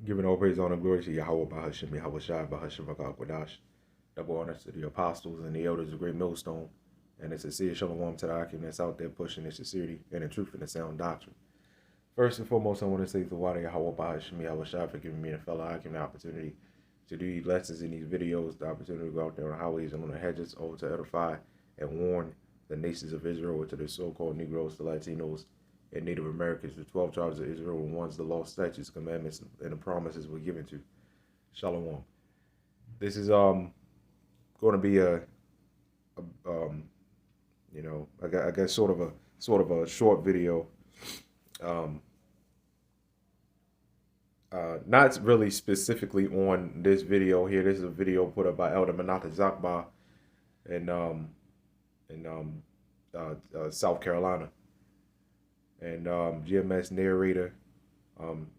Giving all praise, honor, and glory to Yahawah, BAHASHAM, YAHAWASHI, BAHASHAM, double honors to the apostles and the elders of Great Millstone, and it's a sincere shalom to the Akim that's out there pushing the sincerity and the truth and the sound doctrine. First and foremost, I want to say to Yahawah, BAHASHAM, YAHAWASHI for giving me and a fellow Akim the opportunity to do these lessons in these videos, the opportunity to go out there on the highways and on the hedges, over to edify and warn the nations of Israel, or to the so-called Negroes, the Latinos, and Native Americans, the 12 tribes of Israel, the ones the law, statutes, commandments, and the promises were given to. Shalom. This is going to be a I guess sort of a short video. Not really specifically on this video here. This is a video put up by Elder Manata Zakba in South Carolina. And GMS narrator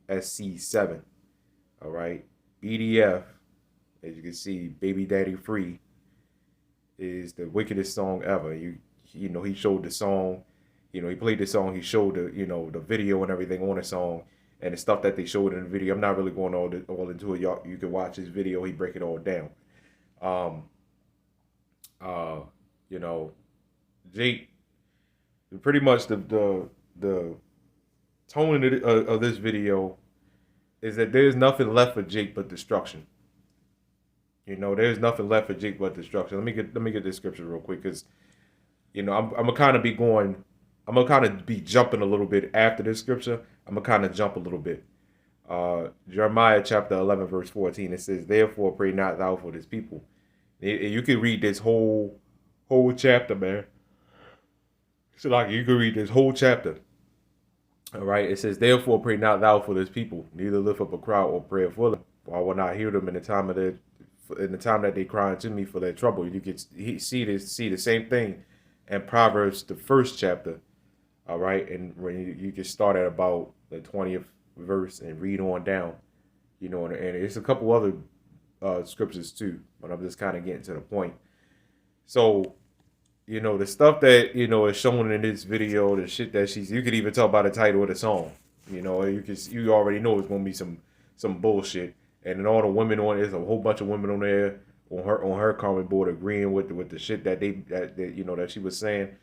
SC7. All right, BDF, as you can see, Baby Daddy Free is the wickedest song ever. You know, he showed the song, he played the song, he showed the video and everything on the song and the stuff that they showed in the video. I'm not really going all into it. Y'all, you can watch his video, he break it all down. Jake, pretty much the tone of this video is that there's nothing left for Jake but destruction. There's nothing left for Jake but destruction. Let me get this scripture real quick, because I'm gonna kind of be jumping a little bit after this scripture. I'm gonna kind of jump a little bit. Jeremiah chapter 11 verse 14. It says, "Therefore pray not thou for this people." You can read this whole chapter, man. So like you can read this whole chapter. All right, it says, "Therefore pray not thou for this people, neither lift up a cry or prayer for them, for I will not hear them in the time that they cry unto me for their trouble." You can see the same thing in Proverbs, the first chapter. All right, and when you can start at about the 20th verse and read on down, and it's a couple other scriptures too, but I'm just kind of getting to the point. So, the stuff that, is shown in this video, the shit that you could even talk about the title of the song. You already know it's gonna be some bullshit. And then all the women on there's a whole bunch of women on there on her comment board agreeing with the shit that that she was saying.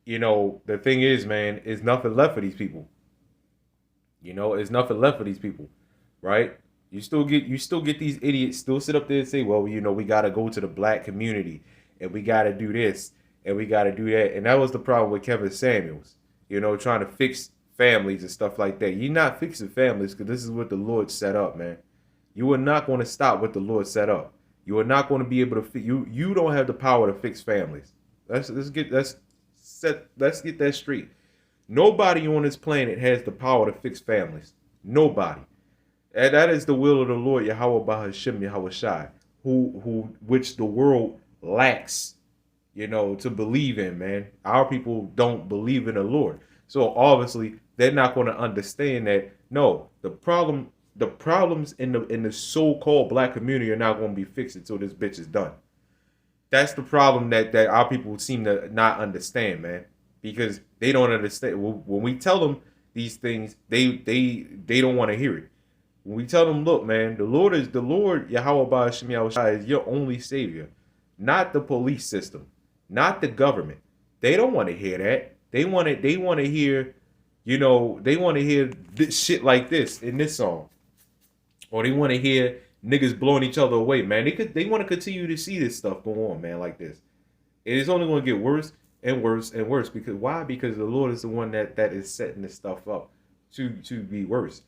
The thing is, man, is nothing left for these people. It's nothing left for these people, right? You still get these idiots still sit up there and say, well, we gotta go to the black community and we gotta do this and we gotta do that. And that was the problem with Kevin Samuels, trying to fix families and stuff like that. You're not fixing families, because this is what the Lord set up, man. You are not going to stop what the Lord set up. You are not going to be able to you don't have the power to fix families. Let's get that straight. Nobody on this planet has the power to fix families. Nobody. And that is the will of the Lord, Yahawah, BAHASHAM, YAHAWASHI, which the world lacks, to believe in, man. Our people don't believe in the Lord. So obviously they're not going to understand that, no, the problems in the so-called black community are not going to be fixed until this bitch is done. That's the problem that our people seem to not understand, man, because they don't understand. When we tell them these things, they don't want to hear it. When we tell them, look, man, the Lord, Yahawah, BAHASHAM, YAHAWASHI, is your only savior, not the police system, not the government. They don't want to hear that. They want to hear, they want to hear this shit like this in this song. Or they want to hear niggas blowing each other away, man. They want to continue to see this stuff go on, man, like this. It is only going to get worse and worse and worse. Because why? Because the Lord is the one that is setting this stuff up to be worse.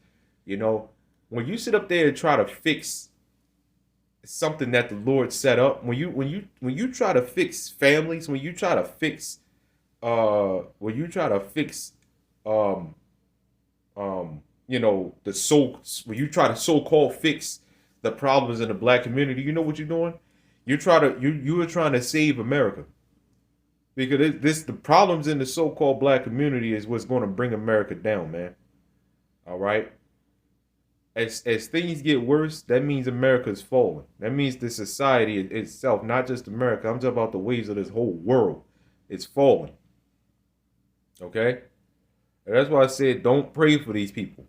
When you sit up there and try to fix something that the Lord set up, when you try to fix families, when you try to fix when you try to so-called fix the problems in the black community, you know what you're doing? You are trying to save America, because the problems in the so-called black community is what's going to bring America down, man. All right. As things get worse, that means America is falling. That means the society itself, not just America. I'm talking about the waves of this whole world. It's falling. Okay. And that's why I said don't pray for these people.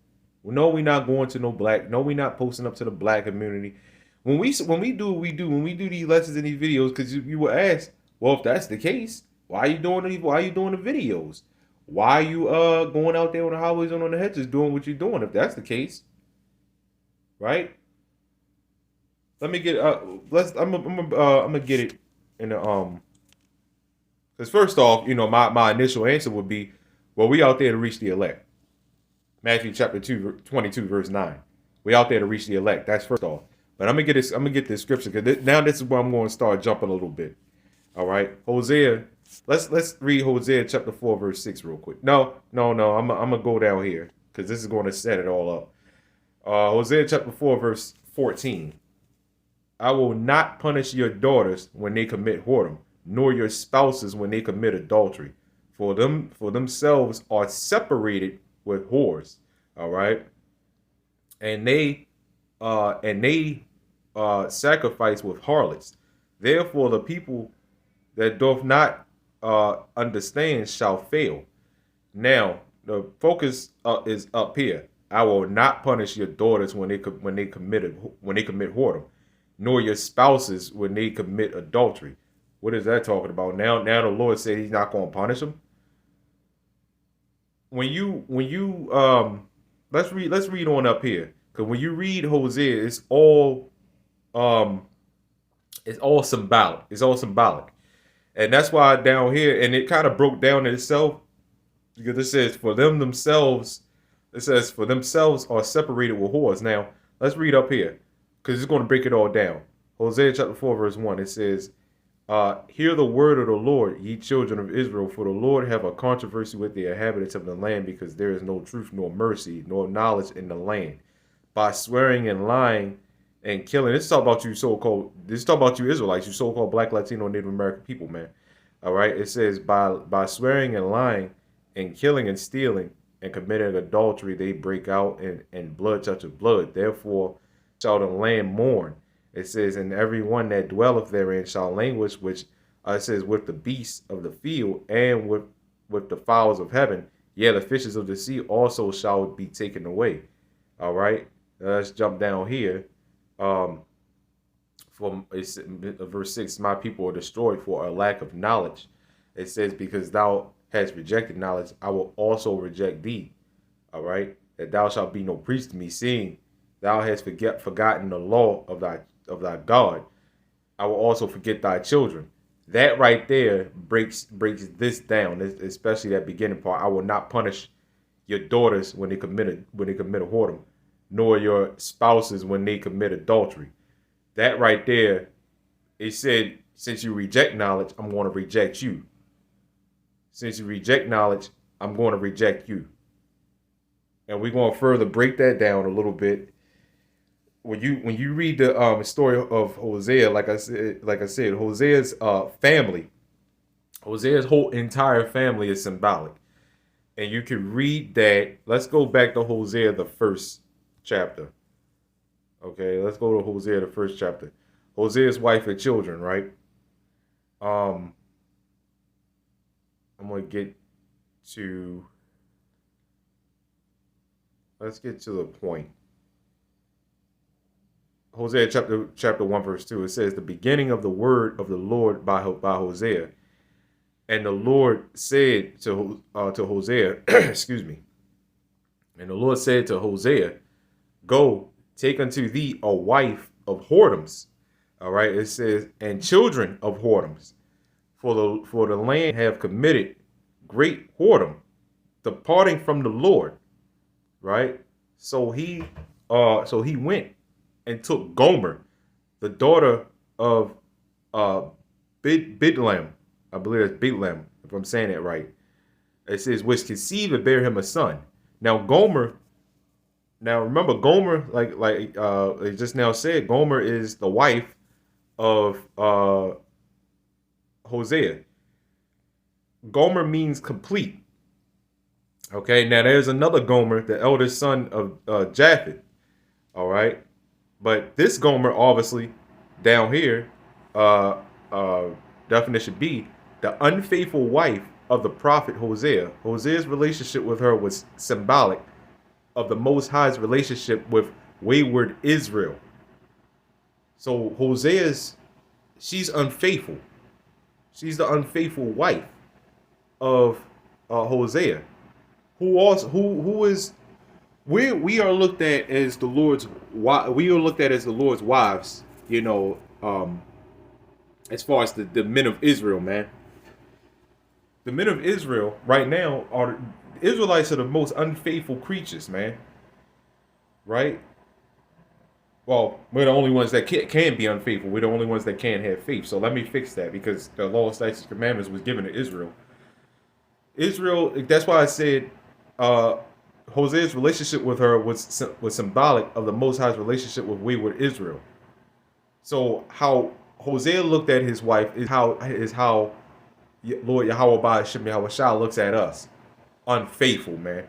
No, we not going to no black. No, we not posting up to the black community. When we do these lessons and these videos, because you will ask, well, if that's the case, why are you doing these? Why are you doing the videos? Why are you going out there on the highways and on the hedges doing what you're doing? If that's the case, right? Let me get I'm gonna get it in the because first off, my initial answer would be, well, we out there to reach the elect. Matthew chapter 22, verse 9. We out there to reach the elect. That's first off. But I'm gonna get this scripture because now this is where I'm going to start jumping a little bit. All right, Hosea. Let's read Hosea chapter 4, verse 6 real quick. No. I'm gonna go down here because this is going to set it all up. Hosea chapter 4, verse 14. I will not punish your daughters when they commit whoredom, nor your spouses when they commit adultery, for themselves are separated with whores. All right, and they sacrifice with harlots. Therefore, the people that doth not understand shall fail. Now, the focus is up here. I will not punish your daughters when they commit whoredom, nor your spouses when they commit adultery. What is that talking about? Now the Lord said He's not going to punish them. When you let's read on up here, because when you read Hosea, it's all symbolic. It's all symbolic, and that's why down here, and it kind of broke down in itself, because it says for themselves are separated with whores. Now let's read up here, because it's going to break it all down. Hosea chapter 4, verse 1. It says, hear the word of the Lord, ye children of Israel, for the Lord have a controversy with the inhabitants of the land, because there is no truth, nor mercy, nor knowledge in the land. By swearing and lying and killing. This is talking about you Israelites, you so-called black, Latino, Native American people, man. All right. It says, by swearing and lying and killing and stealing and committing adultery, they break out and blood toucheth blood. Therefore shall the land mourn. It says, and every one that dwelleth therein shall languish, which it says, with the beasts of the field and with the fowls of heaven. Yeah, the fishes of the sea also shall be taken away. All right. Let's jump down here. From verse 6, my people are destroyed for a lack of knowledge. It says, because thou hast rejected knowledge, I will also reject thee. All right. That thou shalt be no priest to me, seeing thou hast forgotten the law of thy God. I will also forget thy children. That right there breaks this down, especially that beginning part. I will not punish your daughters when they commit a whoredom, nor your spouses when they commit adultery. That right there, it said, since you reject knowledge, I'm going to reject you. Since you reject knowledge, I'm going to reject you. And we're going to further break that down a little bit. When you read the story of Hosea, like I said, Hosea's family, Hosea's whole entire family is symbolic, and you can read that. Let's go back to Hosea, the first chapter. Okay, let's go to Hosea, the first chapter. Hosea's wife and children, right? I'm gonna get to. Let's get to the point. Hosea chapter 1, verse 2, it says, the beginning of the word of the Lord by Hosea. And the Lord said to Hosea, excuse me. And the Lord said to Hosea, go, take unto thee a wife of whoredoms. All right, it says, and children of whoredoms. For the land have committed great whoredom, departing from the Lord. Right? So he went and took Gomer, the daughter of Bidlam. I believe it's Bidlam, if I'm saying it right. It says, which conceived and bare him a son. Now remember Gomer, like it just now said, Gomer is the wife of Hosea. Gomer means complete. Okay, now there's another Gomer, the eldest son of Japheth. All right. But this Gomer, obviously, down here, definition B, the unfaithful wife of the prophet Hosea. Hosea's relationship with her was symbolic of the Most High's relationship with wayward Israel. So she's unfaithful. She's the unfaithful wife of Hosea, who is we are looked at as the Lord's wives. As far as the men of Israel, man. The men of Israel right now are the Israelites are the most unfaithful creatures, man. Right? Well, we're the only ones that can be unfaithful. We're the only ones that can't have faith. So let me fix that, because the law, statutes, and commandments was given to Israel. Israel. That's why I said Hosea's relationship with her was symbolic of the Most High's relationship with wayward Israel. So how Hosea looked at his wife is how Lord Yahawah BAHASHAM YAHAWASHI looks at us. Unfaithful, man.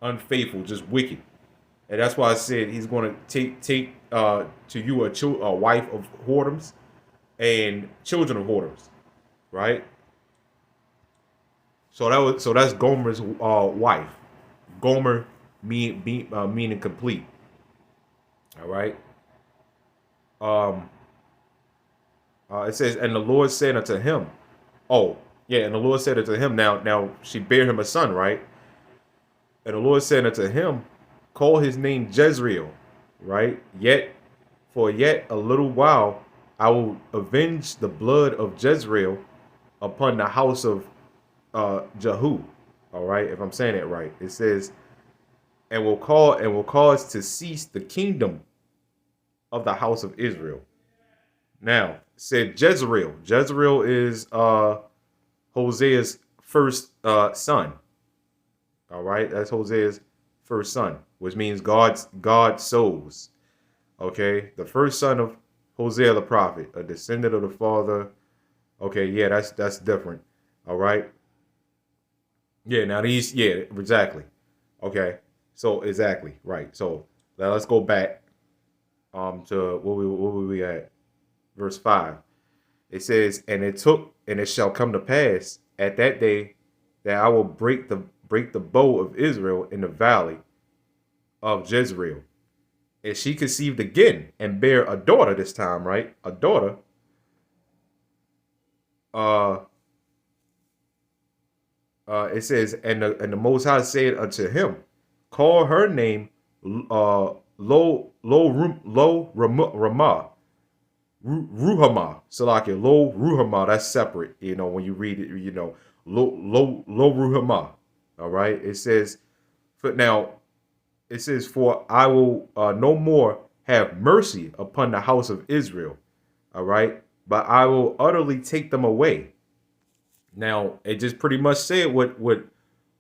Unfaithful, just wicked. And that's why I said he's going to take to you a wife of whoredoms and children of whoredoms, right? So that's Gomer's wife. Gomer meaning complete. All right. It says, and the Lord said unto him, oh yeah, and the Lord said unto him, now she bare him a son, right? And the Lord said unto him, call his name Jezreel, right? For yet a little while I will avenge the blood of Jezreel upon the house of Jehu. All right, if I'm saying it right. It says, and will cause to cease the kingdom of the house of Israel. Now, said Jezreel. Jezreel is Hosea's first son. All right, that's Hosea's first son, which means God sows. Okay, the first son of Hosea the prophet, a descendant of the father. Okay, yeah, that's different. All right. Yeah, now exactly. Okay, so exactly right. So now let's go back to what we at, verse 5. It says, and it shall come to pass at that day that I will break the bow of Israel in the valley of Jezreel. And she conceived again and bare a daughter this time, right? A daughter. It says, and the Most High said unto him, call her name Lo Ramah. Ruhamah. Salakia, Lo Ruhamah. That's separate, when you read it, Lo Ruhamah. All right. It says, for I will no more have mercy upon the house of Israel. All right. But I will utterly take them away. Now, it just pretty much said what Lo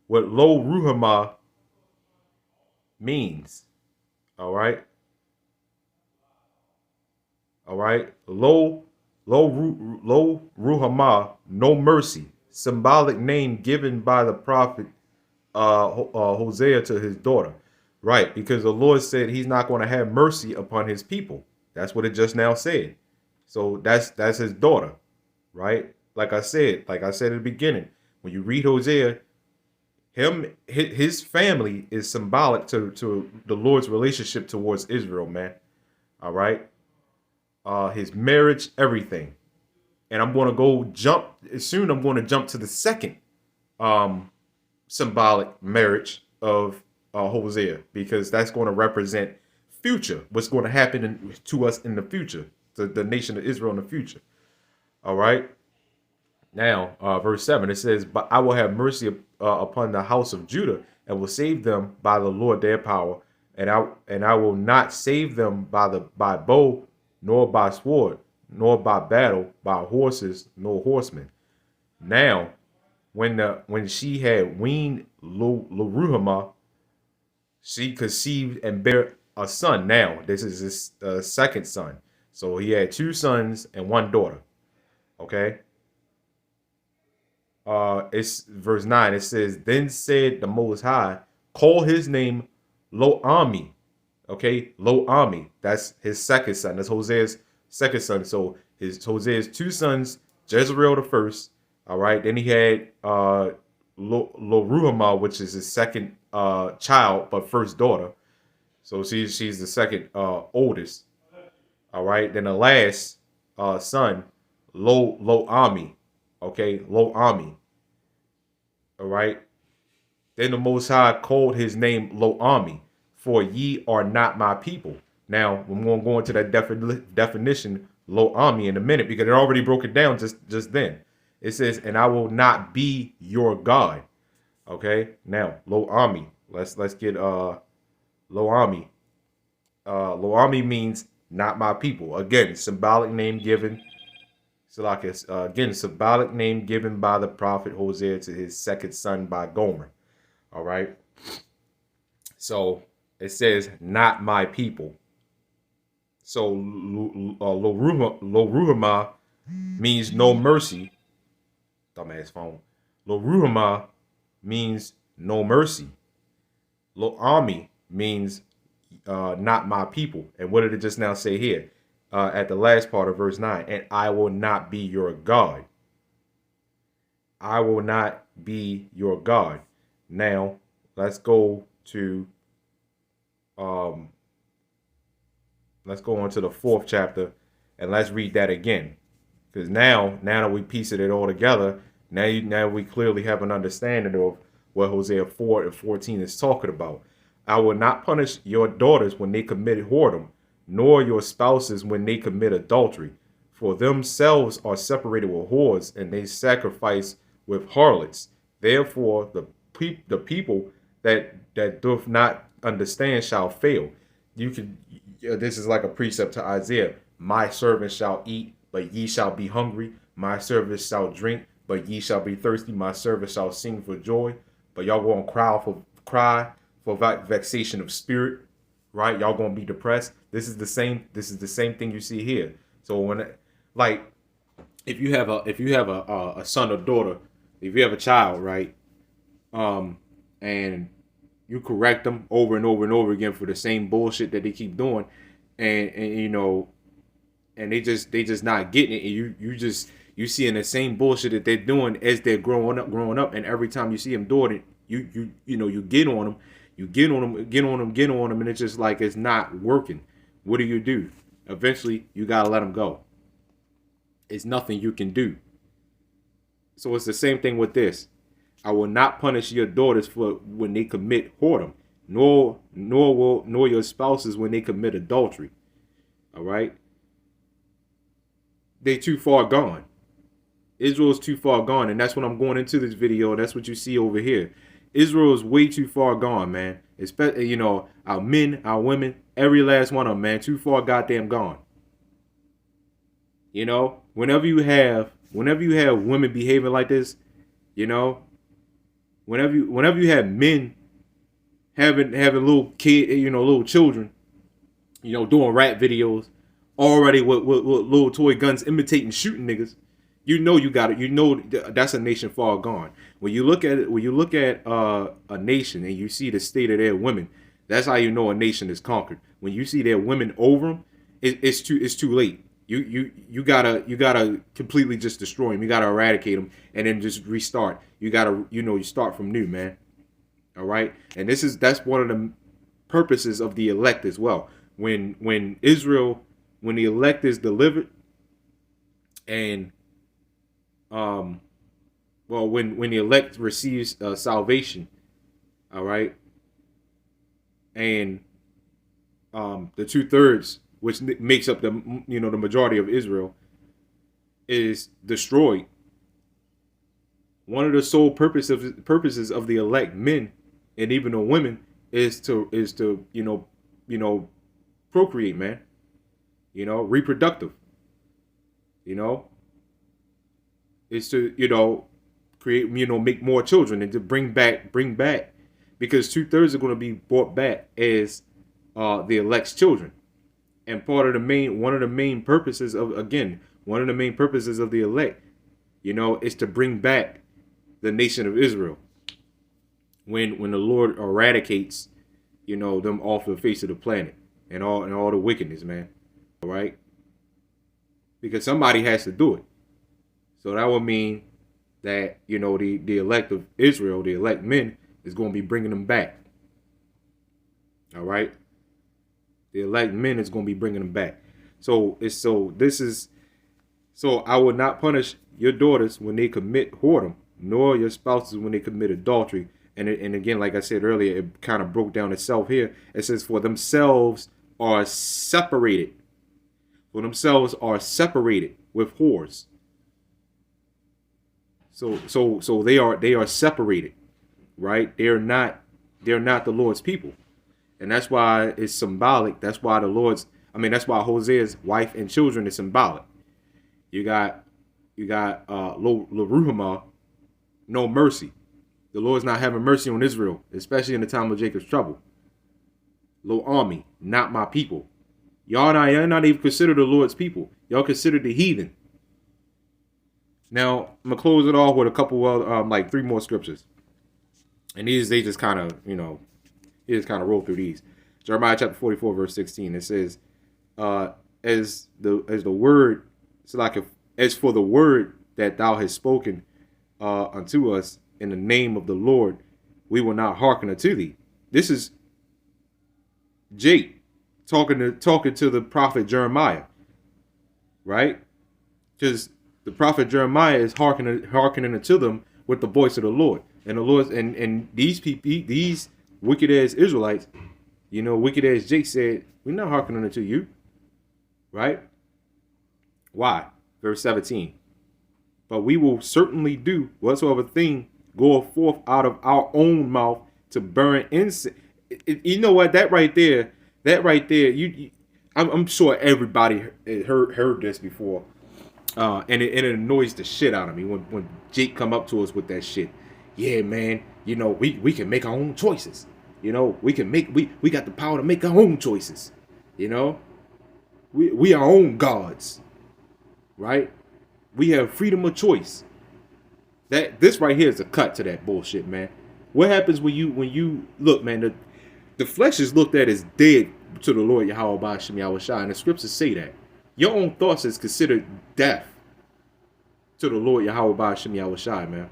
Ruhamah means. All right. All right. Lo Ruhamah, no mercy. Symbolic name given by the prophet Hosea to his daughter. Right. Because the Lord said he's not going to have mercy upon his people. That's what it just now said. So that's his daughter. Right. Like I said at the beginning, when you read Hosea, his family is symbolic to the Lord's relationship towards Israel, man. All right. His marriage, everything. And I'm going to jump to the second symbolic marriage of Hosea, because that's going to represent future, what's going to happen to us in the future, to the nation of Israel in the future. All right. Now, verse 7, it says, but I will have mercy upon the house of Judah and will save them by the Lord their power. And I will not save them by bow, nor by sword, nor by battle, by horses, nor horsemen. Now, when she had weaned Lo-Ruhamah, she conceived and bare a son. Now, this is his second son. So he had two sons and one daughter. Okay. It's verse 9. It says, then said the Most High, call his name Lo-Ami. Okay, Lo-Ami. That's his second son. That's Hosea's second son. So Hosea's two sons, Jezreel the first. All right. Then he had Lo-Ruhamah, which is his second child, but first daughter. So she's the second oldest. All right. Then the last son, Lo Ami. Okay, Lo Ami. All right. Then the Most High called his name Lo Ami, for ye are not my people. Now, we're going to go into that definition, Lo Ami, in a minute, because it already broke it down just then. It says, and I will not be your God. Okay, now, Lo Ami. Let's get Lo Ami. Lo Ami means not my people. Again, symbolic name given. So like again, symbolic name given by the prophet Hosea to his second son by Gomer. All right. So it says, not my people. So Lo Ruhamah means no mercy. Dumbass phone. Lo Ruhamah means no mercy. Lo Ami means not my people. And what did it just now say here? At the last part of verse 9. And I will not be your God. I will not be your God. Now, let's go to let's go on to the 4th chapter and let's read that again. Because now that we pieced it all together, now we clearly have an understanding of what Hosea 4 and 14 is talking about. I will not punish your daughters when they commit whoredom, nor your spouses when they commit adultery. For themselves are separated with whores, and they sacrifice with harlots. Therefore, the people that doth not understand shall fail. This is like a precept to Isaiah. My servants shall eat, but ye shall be hungry. My servants shall drink, but ye shall be thirsty. My servants shall sing for joy, but y'all gonna cry for vexation of spirit, right? Y'all gonna be depressed. This is the same thing you see here. So when, like, if you have a son or daughter, if you have a child, right, and you correct them over and over and over again for the same bullshit that they keep doing, and you know, and they just not getting it, and you seeing the same bullshit that they're doing as they're growing up, and every time you see them doing it, you get on them, and it's just like it's not working. What do? Eventually, you gotta let them go. It's nothing you can do. So it's the same thing with this. I will not punish your daughters for when they commit whoredom, nor your spouses when they commit adultery. All right? They too far gone. Israel's too far gone, and that's what I'm going into this video. That's what you see over here. Israel is way too far gone, man. Especially, our men, our women, every last one of them, man, too far goddamn gone. Whenever you have women behaving like this, whenever you have men having little little children, doing rap videos already with little toy guns imitating shooting niggas, you got it. That's a nation far gone. When you look at a nation and you see the state of their women, that's how you know a nation is conquered. When you see their women over them, it's too late. You gotta completely just destroy them. You gotta eradicate them and then just restart. You gotta you start from new, man. All right, and that's one of the purposes of the elect as well. When the elect is delivered, and when the elect receives salvation, all right, and the 2/3, which makes up the majority of Israel, is destroyed. One of the sole purposes of the elect men and even the women is to procreate, man. Reproductive. Is to create, make more children and to bring back, because 2/3 are going to be brought back as the elect's children. And one of the main purposes of the elect, is to bring back the nation of Israel. When the Lord eradicates, them off the face of the planet and all the wickedness, man. All right, because somebody has to do it. So that would mean that the elect of Israel, the elect men, is going to be bringing them back. All right. The elect men is going to be bringing them back. So I will not punish your daughters when they commit whoredom, nor your spouses when they commit adultery. And again, like I said earlier, it kind of broke down itself here. It says, for themselves are separated. For themselves are separated with whores. So they are separated, right? They're not the Lord's people. And that's why it's symbolic. That's why that's why Hosea's wife and children is symbolic. You got Lo Ruhamah, no mercy. The Lord's not having mercy on Israel, especially in the time of Jacob's trouble. Lo army, not my people. Y'all not even consider the Lord's people. Y'all consider the heathen. Now, I'm going to close it off with a couple of, like 3 more scriptures. And these, they just kind of, he just kind of roll through these. Jeremiah chapter 44, verse 16. It says, as the word, so like as for the word that thou hast spoken unto us in the name of the Lord, we will not hearken unto thee. This is Jake talking to the prophet Jeremiah, right? Because the prophet Jeremiah is hearkening unto them with the voice of the Lord. And the Lord and these people, these wicked ass Israelites, wicked ass Jake said, we're not hearkening unto you. Right? Why? Verse 17. But we will certainly do whatsoever thing goeth forth out of our own mouth to burn incense. You know what? That right there, I'm sure everybody heard this before. And it annoys the shit out of me when Jake come up to us with that shit. Yeah, man, we can make our own choices. We got the power to make our own choices. We our own gods. Right? We have freedom of choice. This right here is a cut to that bullshit, man. What happens when you look, man, the flesh is looked at as dead to the Lord YAHAWAH BAHASHAM YAHAWASHI, and the scriptures say that. Your own thoughts is considered death to the Lord YAHAWAH BAHASHAM YAHAWASHI, man.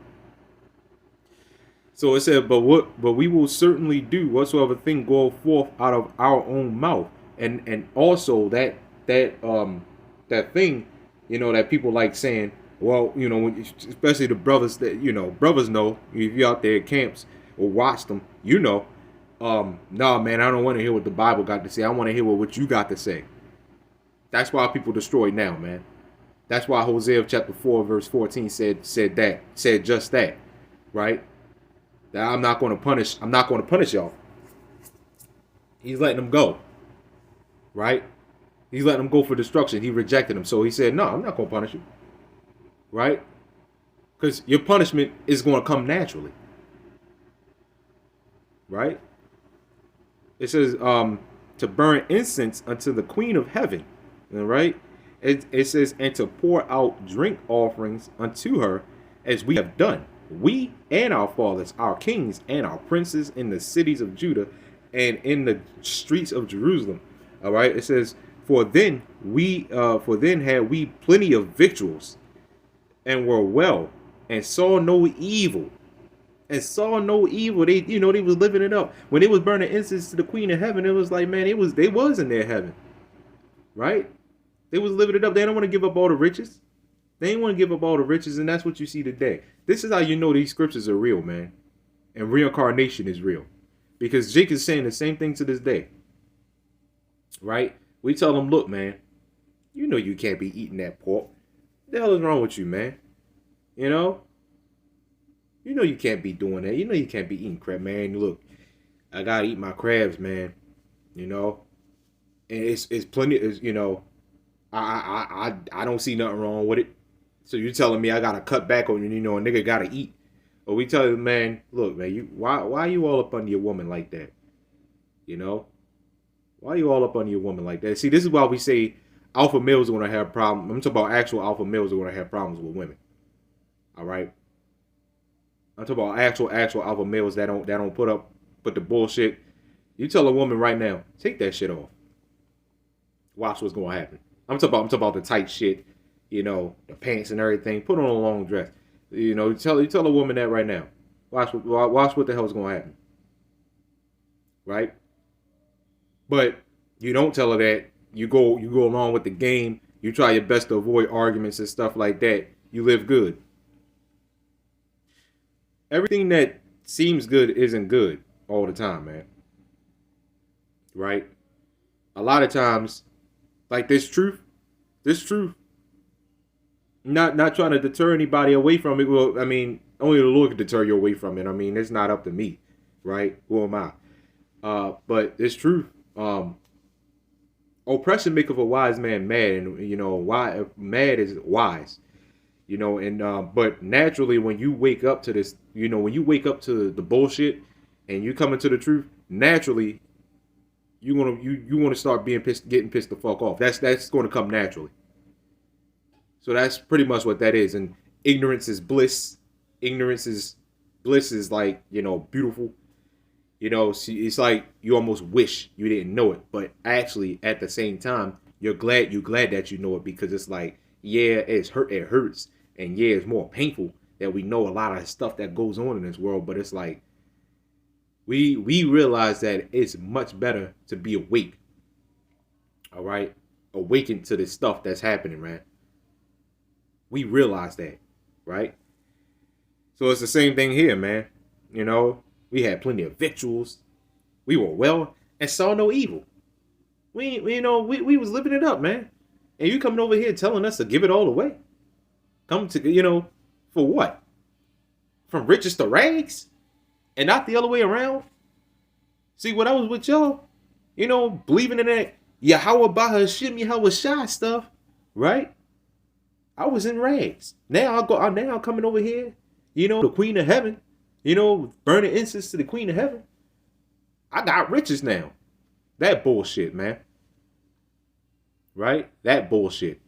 So it said, but we will certainly do whatsoever thing go forth out of our own mouth. And also that thing, that people like saying, well, especially the brothers that, brothers know, if you're out there at camps or watch them, nah, man, I don't want to hear what the Bible got to say. I want to hear what you got to say. That's why people destroy now, man. That's why Hosea chapter 4, verse 14 said just that, right? That I'm not going to punish y'all. He's letting them go, right? He's letting them go for destruction. He rejected them. So he said, no, I'm not going to punish you, right? Because your punishment is going to come naturally, right? It says to burn incense unto the Queen of Heaven, all right? It says, and to pour out drink offerings unto her, as we have done. We and our fathers, our kings and our princes in the cities of Judah and in the streets of Jerusalem. All right. It says, for then had we plenty of victuals and were well and saw no evil. They was living it up. When they was burning incense to the Queen of Heaven, it was like, man, they was in their heaven. Right? They was living it up. They don't want to give up all the riches. They ain't want to give up all the riches, and that's what you see today. This is how you know these scriptures are real, man. And reincarnation is real. Because Jake is saying the same thing to this day. Right? We tell them, look, man, you can't be eating that pork. What the hell is wrong with you, man? You can't be doing that. You can't be eating crab, man. Look, I gotta eat my crabs, man. And it's plenty, I don't see nothing wrong with it. So you're telling me I gotta cut back on, a nigga gotta eat. But we tell you, man, look, man, why are you all up under your woman like that? Why are you all up under your woman like that? See, this is why we say alpha males are gonna have problems. I'm talking about actual alpha males are gonna have problems with women. All right. I'm talking about actual alpha males that don't put the bullshit. You tell a woman right now, take that shit off. Watch what's gonna happen. I'm talking about the tight shit, the pants and everything. Put on a long dress. You tell a woman that right now. Watch what the hell's gonna happen. Right? But you don't tell her that. You go along with the game. You try your best to avoid arguments and stuff like that. You live good. Everything that seems good isn't good all the time, man. Right? A lot of times, like this truth, not trying to deter anybody away from it. Well, I mean, only the Lord can deter you away from it. I mean, it's not up to me, right? Who am I? But it's truth. Oppression maketh a wise man mad, and why mad is wise. And but naturally, when you wake up to this, when you wake up to the bullshit, and you come into the truth, naturally, you want to start getting pissed the fuck off. That's going to come naturally. So that's pretty much what that is. And ignorance is bliss. Bliss is like, beautiful. It's like you almost wish you didn't know it, but actually at the same time, you're glad that you know it, because it's like, yeah, it hurts, and yeah, it's more painful that we know a lot of stuff that goes on in this world, but it's like we realize that it's much better to be awake. All right, awakened to this stuff that's happening, man. We realize that, right? So it's the same thing here, man. We had plenty of victuals. We were well and saw no evil. We was living it up, man. And you coming over here telling us to give it all away? Come to, for what? From riches to rags? And not the other way around? See, when I was with y'all, believing in that YAHAWAH, BAHASHAM, YAHAWASHI stuff, right? I was in rags. Now I'm coming over here, the Queen of Heaven, burning incense to the Queen of Heaven. I got riches now. That bullshit, man. Right? That bullshit.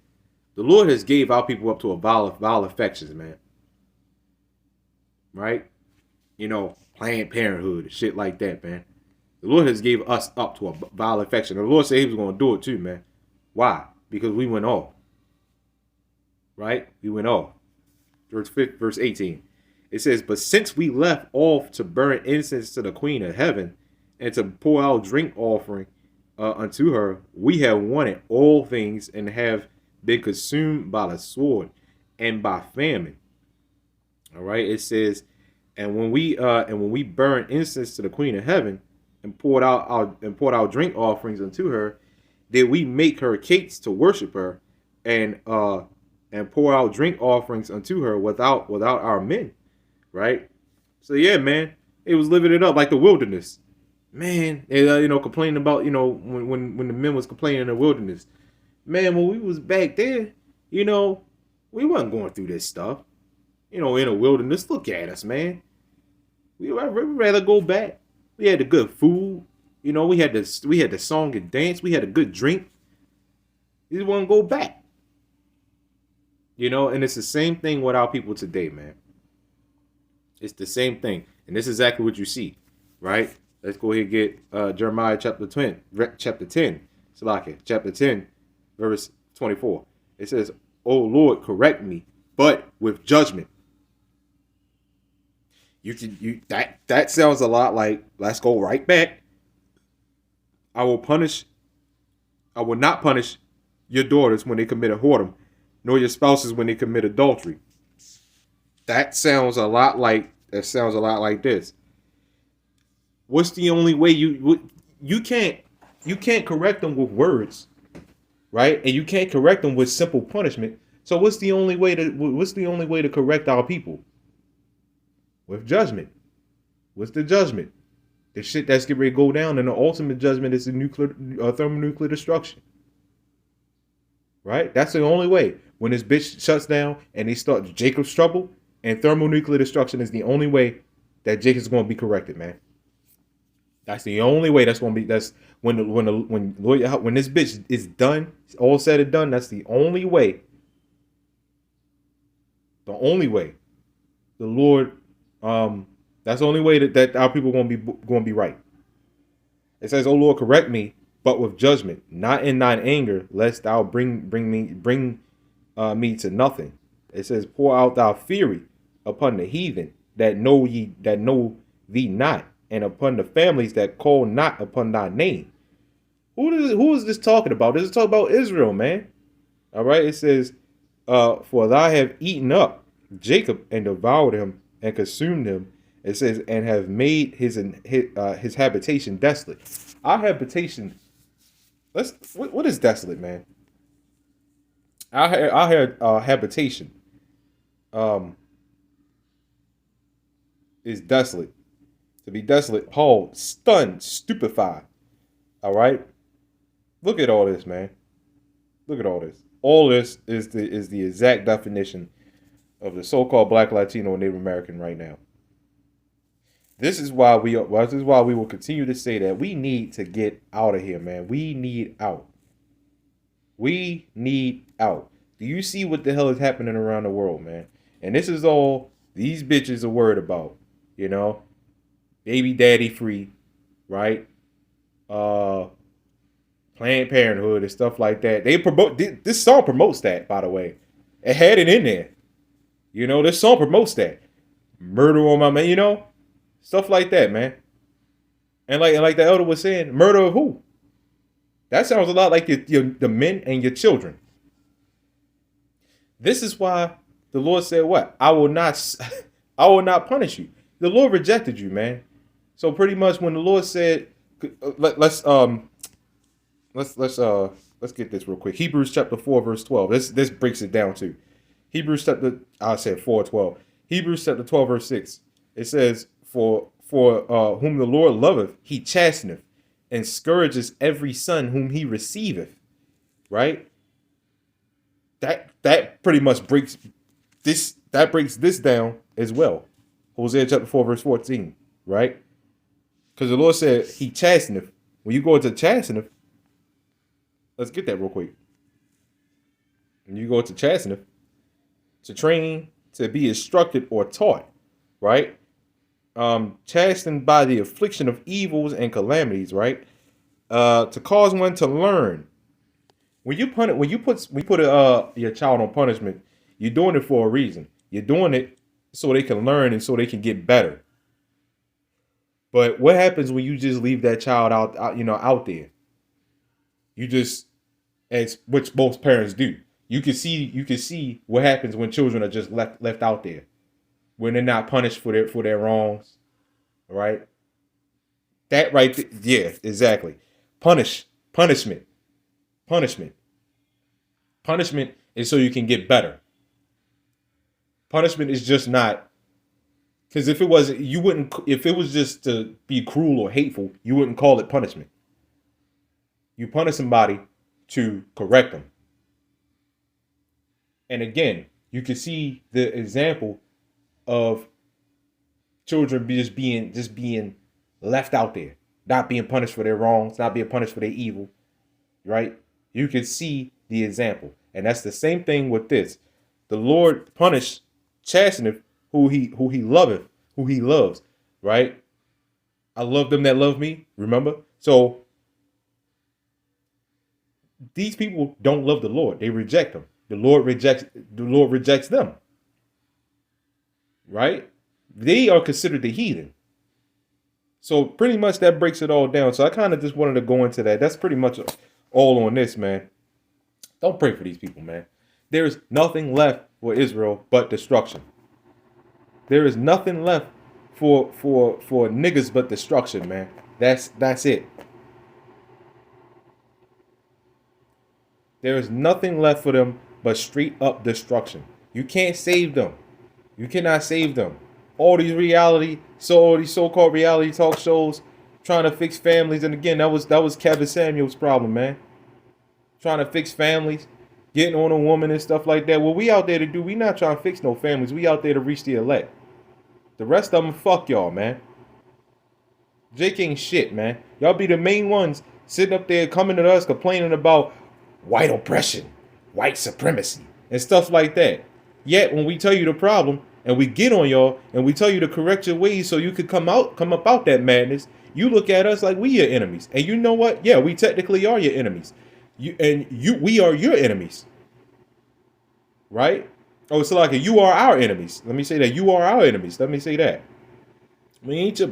The Lord has gave our people up to a vile affections, man. Right? Planned Parenthood, shit like that, man. The Lord has gave us up to a vile affection. The Lord said he was going to do it too, man. Why? Because we went off. Right? We went off. Verse 18. It says, but since we left off to burn incense to the Queen of Heaven and to pour out drink offering unto her, we have wanted all things and have been consumed by the sword and by famine. All right. It says, and when we burn incense to the Queen of Heaven and poured out drink offerings unto her, did we make her cakes to worship her and pour out drink offerings unto her without our men. Right? So yeah, man, it was living it up like the wilderness. Man, complaining about, when the men was complaining in the wilderness. Man, when we was back there, we wasn't going through this stuff. In the wilderness. Look at us, man. We'd rather go back. We had the good food. We had the song and dance. We had a good drink. We just want to go back. And it's the same thing with our people today, man. It's the same thing. And this is exactly what you see, right? Let's go ahead and get Jeremiah chapter 10. Salakia, chapter 10, verse 24. It says, O Lord, correct me, but with judgment. That sounds a lot like, let's go right back. I will not punish your daughters when they commit a whoredom, nor your spouses when they commit adultery. That sounds a lot like this. What's the only way you can't correct them with words, right? And you can't correct them with simple punishment. So what's the only way to correct our people? With judgment. What's the judgment? The shit that's getting ready to go down, and the ultimate judgment is the thermonuclear destruction. Right? That's the only way. When this bitch shuts down and they start Jacob's trouble, and thermonuclear destruction is the only way that Jacob's going to be corrected, man. That's the only way that's going to be. That's when this bitch is done, all said and done. That's the only way. The only way. The Lord. That's the only way that our people going to be right. It says, "O Lord, correct me, but with judgment, not in thine anger, lest thou bring me to nothing." It says, "Pour out thy fury upon the heathen that know thee not, and upon the families that call not upon thy name." Who is this talking about? This is talking about Israel, man. All right. It says, for thou have eaten up Jacob and devoured him and consumed him. It says, and have made his habitation desolate. Our habitation. What is desolate, man? Our habitation is desolate. To be desolate, appalled, stunned, stupefied. All right. Look at all this, man. Look at all this. All this is the exact definition of the so-called Black, Latino, and Native American right now. This is why we will continue to say that we need to get out of here, man. We need out. We need out. Do you see what the hell is happening around the world, man? And this is all these bitches are worried about, you know? Baby daddy free, right? Planned Parenthood and stuff like that. They promote this song promotes that, by the way. It had it in there. You know, this song promotes that. Murder on my man, you know? Stuff like that, man. And like the elder was saying, murder of who? That sounds a lot like the men and your children. This is why the Lord said what? I will not punish you. The Lord rejected you, man. So pretty much when the Lord said, let's get this real quick. Hebrews chapter 4, verse 12. This breaks it down too. Hebrews chapter, I said 4:12. Hebrews chapter 12, verse 6. It says, For whom the Lord loveth, he chasteneth, and scourges every son whom he receiveth. Right? That pretty much breaks this down as well. Hosea chapter 4, verse 14. Right? Because the Lord said he chasteneth. When you go into chasteneth, let's get that real quick. When you go into chasteneth, to train, to be instructed or taught, right? Chastened by the affliction of evils and calamities, right? To cause one to learn. When you put your child on punishment, you're doing it for a reason. You're doing it so they can learn and so they can get better. But what happens when you just leave that child out there? You just, as which most parents do. You can see what happens when children are just left out there, when they're not punished for their wrongs, right? That right there, yeah, exactly. Punishment is so you can get better. Punishment is just not, because if it was just to be cruel or hateful, you wouldn't call it punishment. You punish somebody to correct them. And again, you can see the example of children just being left out there, not being punished for their wrongs, not being punished for their evil, right? You can see the example. And that's the same thing with this. The Lord chasteneth who he loveth, who he loves, right? I love them that love me, remember? So these people don't love the Lord. They reject him. The Lord rejects them. Right? They are considered the heathen. So pretty much that breaks it all down. So I kind of just wanted to go into that. That's pretty much all on this, man. Don't pray for these people, man. There is nothing left for Israel but destruction. There is nothing left for niggas but destruction, man. That's it. There is nothing left for them but straight up destruction. You can't save them. You cannot save them. All these so-called reality talk shows trying to fix families, and again, that was Kevin Samuel's problem, man. Trying to fix families, getting on a woman and stuff like that. What we out there to do, we not trying to fix no families. We out there to reach the elect. The rest of them, fuck y'all, man. Jake ain't shit, man. Y'all be the main ones sitting up there coming to us complaining about white oppression, white supremacy, and stuff like that. Yet when we tell you the problem and we get on y'all and we tell you to correct your ways so you could come up out that madness, you look at us like we your enemies. And you know what? Yeah, we technically are your enemies. We are your enemies. Right? Oh, so like you are our enemies. Let me say that. You are our enemies. Let me say that. We ain't your,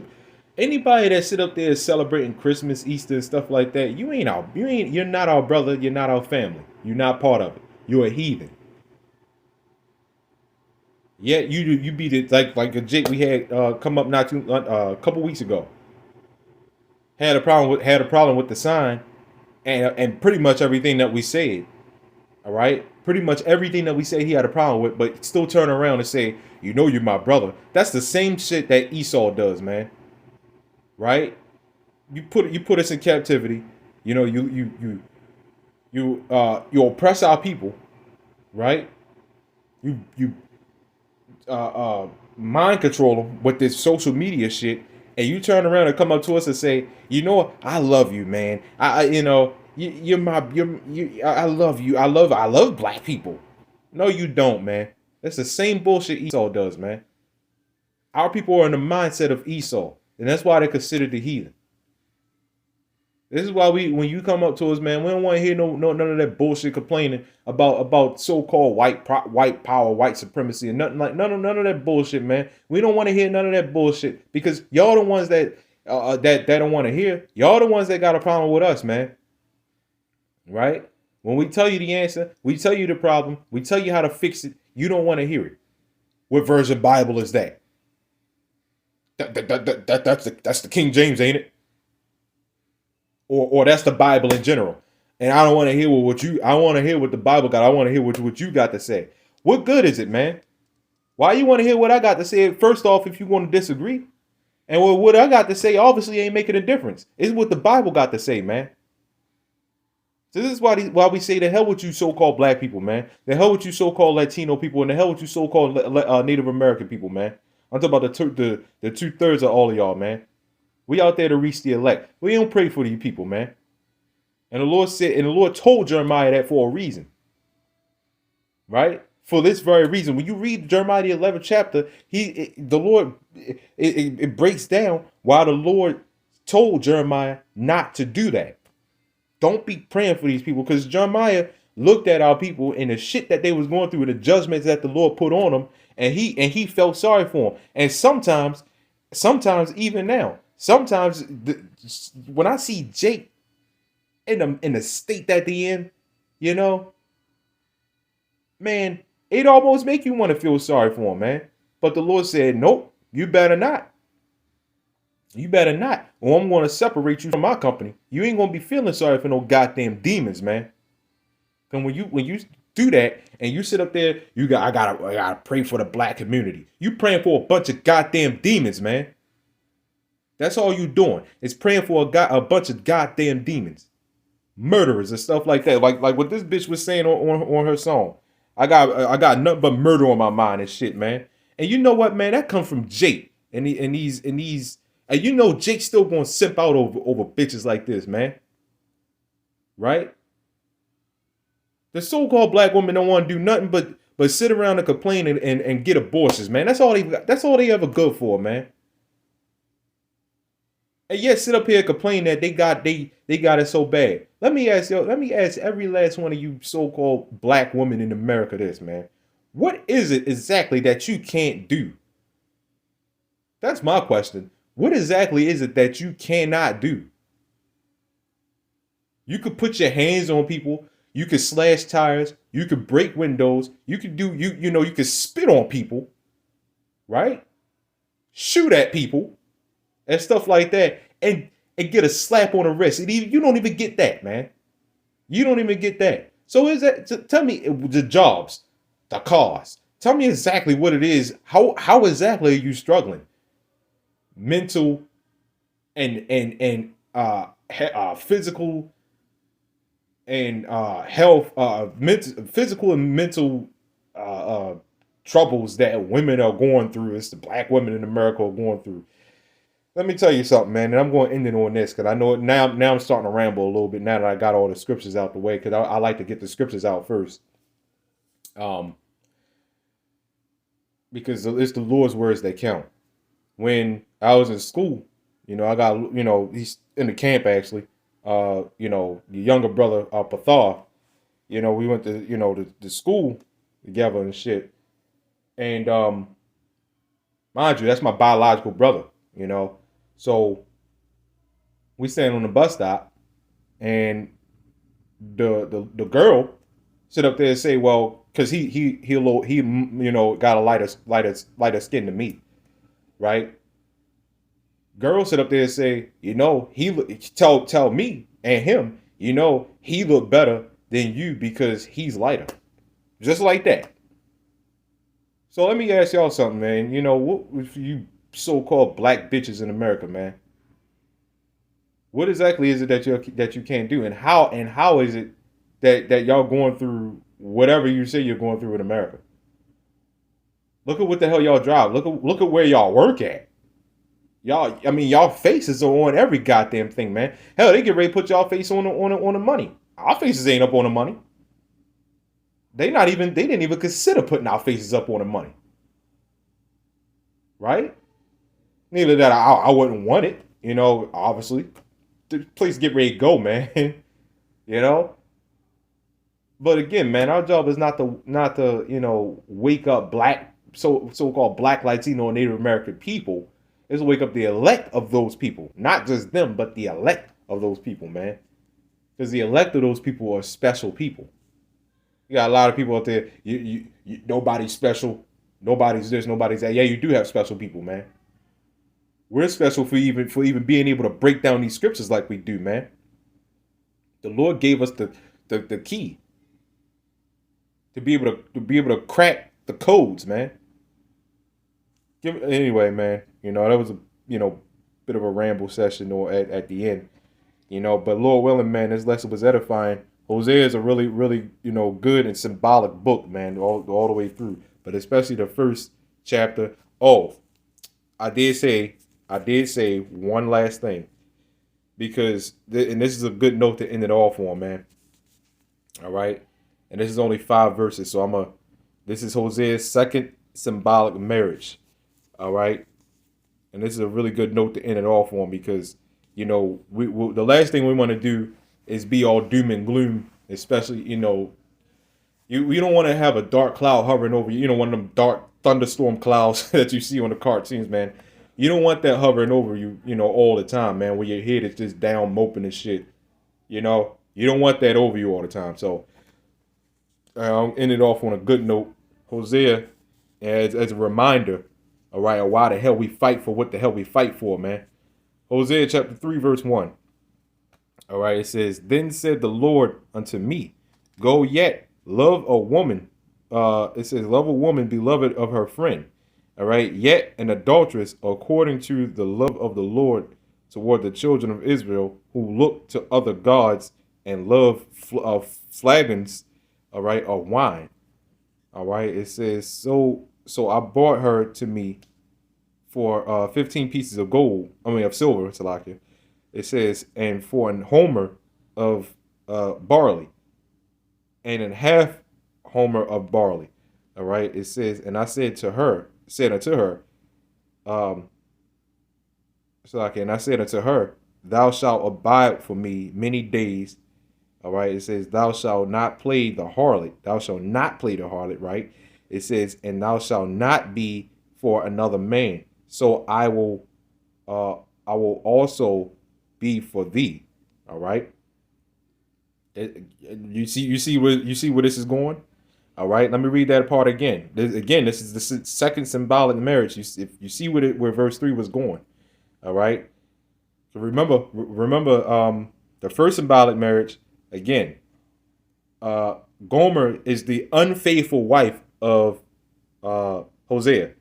Anybody that sit up there celebrating Christmas, Easter, and stuff like that, you're not our brother, you're not our family. You're not part of it. You're a heathen. Yeah, you beat it like a jit we had come up not too a couple weeks ago. Had a problem with the sign and pretty much everything that we said. All right, pretty much everything that we said he had a problem with, but still turn around and say, you're my brother. That's the same shit that Esau does, man. Right? You put us in captivity. You oppress our people, right? You mind control them with this social media shit, and you turn around and come up to us and say, I love you, man. I love you. I love black people. No, you don't, man. That's the same bullshit Esau does, man. Our people are in the mindset of Esau, and that's why they're considered the heathen. This is why when you come up to us, man, we don't want to hear none of that bullshit complaining about so-called white power, white supremacy, and nothing like none of that bullshit, man. We don't want to hear none of that bullshit because y'all the ones that don't want to hear. Y'all the ones that got a problem with us, man. Right? When we tell you the answer, we tell you the problem, we tell you how to fix it. You don't want to hear it. What version Bible is that? That's the King James, ain't it? Or that's the Bible in general. And I don't want to hear I want to hear what the Bible got. I want to hear what you got to say. What good is it, man? Why you want to hear what I got to say? First off, if you want to disagree. And what I got to say obviously ain't making a difference. It's what the Bible got to say, man. So this is why we say the hell with you so-called black people, man. The hell with you so-called Latino people, and the hell with you so-called Native American people, man. I'm talking about the 2/3 of all of y'all, man. We out there to reach the elect. We don't pray for these people, man. And the Lord told Jeremiah that for a reason. Right? For this very reason. When you read Jeremiah the 11th chapter, it breaks down why the Lord told Jeremiah not to do that. Don't be praying for these people, because Jeremiah looked at our people and the shit that they was going through and the judgments that the Lord put on them, and he felt sorry for them. And sometimes even now, when I see Jake in the state that they in, man, it almost make you want to feel sorry for him, man. But the Lord said, nope, you better not. You better not, or I'm going to separate you from my company. You ain't going to be feeling sorry for no goddamn demons, man. And when you do that and you sit up there, I gotta pray for the black community. You praying for a bunch of goddamn demons, man. That's all you doing is praying for a bunch of goddamn demons, murderers and stuff like that. Like what this bitch was saying on her song. I got nothing but murder on my mind and shit, man. And you know what, man? That comes from Jake and these. And Jake's still gonna simp out over bitches like this, man. Right? The so-called black women don't want to do nothing but sit around and complain and get abortions, man. That's all they ever good for, man. And yet sit up here and complain that they got it so bad. Let me ask every last one of you so-called black women in America this, man. What is it exactly that you can't do? That's my question. What exactly is it that you cannot do? You could put your hands on people. You could slash tires. You could break windows. You could you could spit on people, right? Shoot at people and stuff like that, and get a slap on the wrist. You don't even get that, man. You don't even get that. So tell me the jobs, the cars. Tell me exactly what it is. How exactly are you struggling? Mental and physical and health, physical and mental troubles that women are going through. It's the black women in America are going through. Let me tell you something, man, and I'm going to end it on this because I know it now. Now I'm starting to ramble a little bit now that I got all the scriptures out the way, because I like to get the scriptures out first. Because it's the Lord's words that count. When I was in school, I got, he's in the camp actually. The younger brother, Pathar, we went to, the school together and shit. And mind you, that's my biological brother, So we stand on the bus stop, and the girl sit up there and say, well, because he got a lighter skin than me, right? Girl sit up there and say, tell me and him, he look better than you because he's lighter, just like that. So let me ask y'all something, man. What if you so-called black bitches in America, man? What exactly is it that you can't do, and how is it that y'all going through whatever you say you're going through in America? Look at what the hell y'all drive. Look at where y'all work at. Y'all faces are on every goddamn thing, man. Hell, they get ready to put y'all face on the money. Our faces ain't up on the money. They didn't even consider putting our faces up on the money. Right? Neither that I wouldn't want it, obviously. The place get ready to go, man. But again, man, our job is not to wake up black so-called black, Latino, and Native American people. Is to wake up the elect of those people. Not just them, but the elect of those people, man. Because the elect of those people are special people. You got a lot of people out there, nobody's special, nobody's this, nobody's that. Yeah, you do have special people, man. We're special for even being able to break down these scriptures like we do, man. The Lord gave us the key to be able to crack the codes, man. Anyway, man, that was a bit of a ramble session or at the end, but Lord willing, man, this lesson was edifying. Hosea is a really, really, good and symbolic book, man, all the way through, but especially the first chapter. Oh, I did say one last thing, because and this is a good note to end it all for, man. All right, and this is only 5 verses, so this is Hosea's second symbolic marriage. All right, and this is a really good note to end it off on, because we the last thing we want to do is be all doom and gloom, especially you don't want to have a dark cloud hovering over you. One of them dark thunderstorm clouds that you see on the cartoons, man. You don't want that hovering over you, all the time, man, where your head is just down moping and shit. You don't want that over you all the time. So I'll end it off on a good note. Hosea, as a reminder, all right, why the hell we fight for what the hell we fight for, man. Hosea chapter 3, verse 1. All right, it says, then said the Lord unto me, go yet, love a woman. It says, love a woman beloved of her friend. All right, yet an adulteress according to the love of the Lord toward the children of Israel, who look to other gods and love flagons, all right, of wine. All right, it says, so I brought her to me for 15 pieces of of silver, Salakia. It says, and for an homer of barley, and an half homer of barley. All right, it says, and I said unto her, and I said unto her, thou shalt abide for me many days. All right, it says, thou shalt not play the harlot. Thou shalt not play the harlot, right? It says, and thou shalt not be for another man. So I will also be for thee. All right. You see where this is going. All right. Let me read that part again. This is the second symbolic marriage. If you see where verse 3 was going. All right. So remember the first symbolic marriage again. Gomer is the unfaithful wife of Hosea.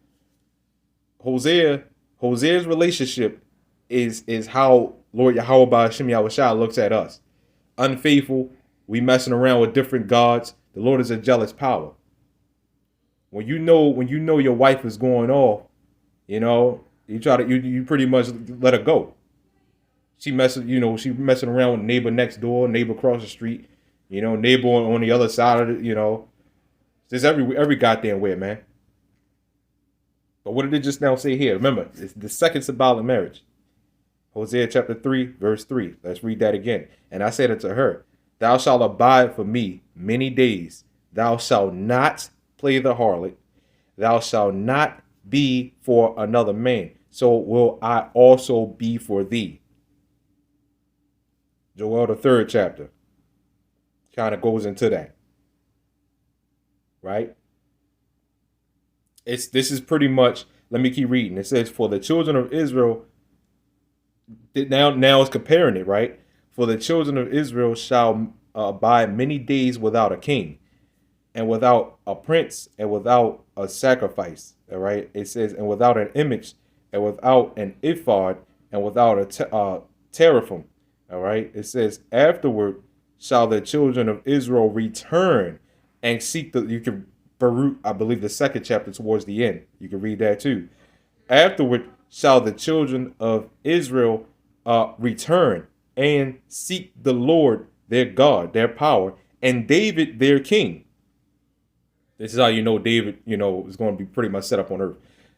Hosea's relationship is how Lord YAHAWAH BAHASHAM YAHAWASHI looks at us. Unfaithful, we messing around with different gods. The Lord is a jealous power. When you know your wife is going off, you pretty much let her go. She messing around with neighbor next door, neighbor across the street, neighbor on the other side of it, just every goddamn way, man. But what did it just now say here? Remember, it's the second symbolic marriage. Hosea chapter 3, verse 3. Let's read that again. And I said unto her, thou shalt abide for me many days. Thou shalt not play the harlot. Thou shalt not be for another man. so will I also be for thee. Joel, the 3rd chapter, kind of goes into that, right? This is pretty much, let me keep reading. It says, for the children of Israel, now it's comparing it, right? For the children of Israel shall abide many days without a king, and without a prince, and without a sacrifice. All right. It says, and without an image, and without an ephod, and without a teraphim. All right. It says, afterward shall the children of Israel return and seek you can Baruch, I believe the 2nd chapter towards the end. You can read that too. Afterward shall the children of Israel return and seek the Lord their God, their power, and David their king. This is how you know David, is going to be pretty much set up on earth.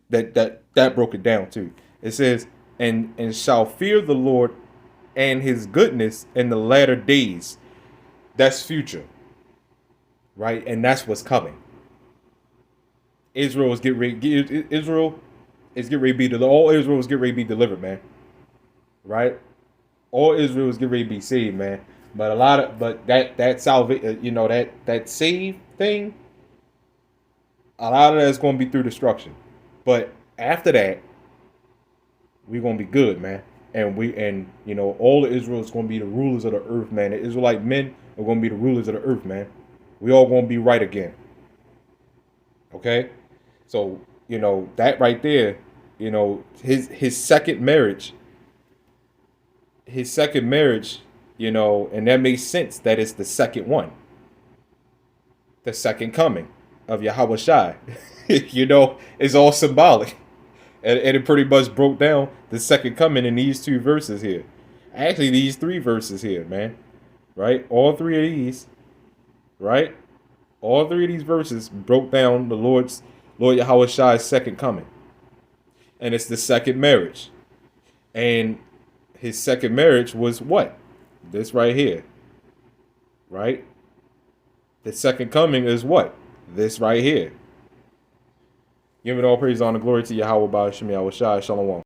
That broke it down too. It says, and shall fear the Lord and his goodness in the latter days. That's future, right? And that's what's coming. Israel is getting ready to be delivered. All Israel is getting ready to be delivered, man. Right? All Israel is getting ready to be saved, man. But that salvation, that save thing, a lot of that's going to be through destruction. But after that, we're going to be good, man. And all of Israel is going to be the rulers of the earth, man. The Israelite men are going to be the rulers of the earth, man. We all going to be right again. Okay? So, that right there, his second marriage, and that makes sense that it's the second one. The second coming of YAHAWASHI. It's all symbolic. And it pretty much broke down the second coming in these 2 verses here. Actually, these 3 verses here, man. Right? All 3 of these, right? All 3 of these verses broke down the Lord YAHAWASHI's second coming. And it's the second marriage. And his second marriage was what? This right here. Right? The second coming is what? This right here. Giving all praise, honor, glory to Yahawah, BAHASHAM, YAHAWASHI, Shalom.